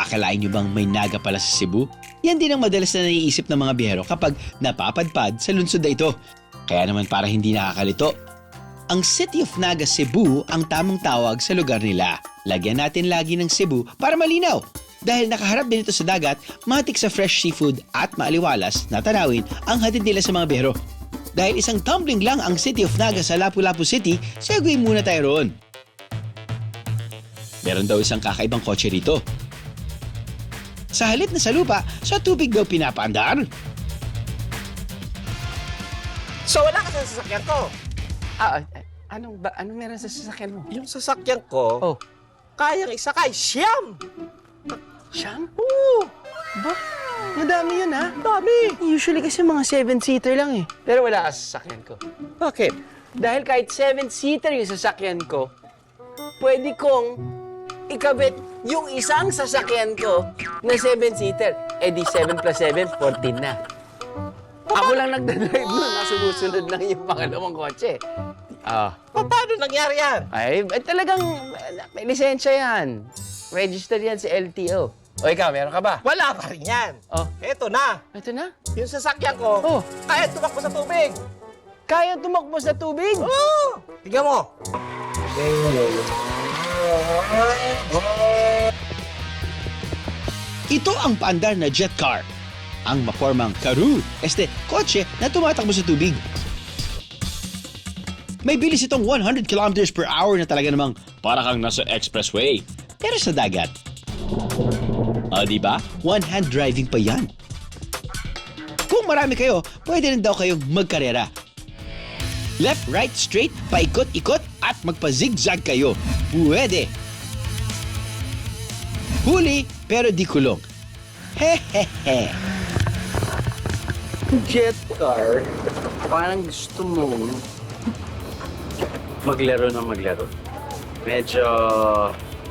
Akalain nyo bang may naga pala sa Cebu? Yan din ang madalas na naiisip ng mga biyahero kapag napapadpad sa lungsod na ito. Kaya naman para hindi nakakalito, ang City of Naga, Cebu ang tamang tawag sa lugar nila. Lagyan natin lagi ng Cebu para malinaw. Dahil nakaharap din ito sa dagat, matik sa fresh seafood at maaliwalas na tanawin ang hatid nila sa mga biyahero. Dahil isang tumbling lang ang City of Naga sa Lapu-Lapu City, segue muna tayo roon. Meron daw isang kakaibang kotse rito. Sa halip na sa lupa, sa tubig daw pinapaandar. So wala ka sa sasakyan ko. Anong meron sa sasakyan mo? Yung sasakyan ko, Oh. kayang isakay. Siyam! Siyam? Oo! Ba? Madami yun, ha? Dami! Usually kasi mga 7-seater lang, eh. Pero wala ka sa sasakyan ko. Bakit? Dahil kahit 7-seater yung sasakyan ko, pwede kong ikabit yung isang sasakyan ko na 7-seater. Eh di 7 plus 7, 14 na. Ako lang nagdadrive nun, nasusunod lang yung pangalawang kotse. Paano nangyari yan? Ay, talagang may lisensya yan. Register yan sa LTO. O ikaw, meron ka ba? Wala pa rin yan. Oh, Eto na. ito na. Yung sasakyan ko, Oh. kaya tumakbo sa tubig. Kaya tumakbo sa tubig. Oo! Tignan mo. Ito ang paandar na jet car. Ang mapormang karu, kotse na tumatakbo sa tubig. May bilis itong 100 kilometers per hour na talaga namang para kang nasa expressway. Pero sa dagat. Diba? One-hand driving pa yan. Kung marami kayo, pwede rin daw kayong magkarera. Left, right, straight, paikot-ikot at magpa-zigzag kayo. Pwede. Huli pero di kulong. Hehehe. Jet car, parang gusto mo maglaro na maglaro. Medyo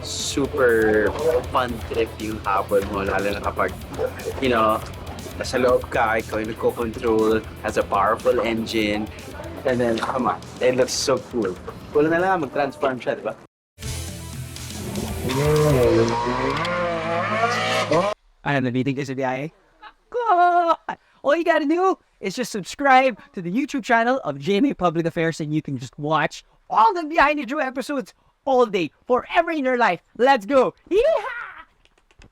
super fun trip yung habol mo, lalo na kapag, nasa loob ka, ikaw yung nagko-control, has a powerful engine, and then, come on, it looks so cool. Cool na lang, mag-transform siya, di ba? Nabiting kayo sa biyahe? God! All you gotta do is just subscribe to the YouTube channel of GMA Public Affairs and you can just watch all the Behind the Drew episodes all day, forever in your life. Let's go! Yeehaw!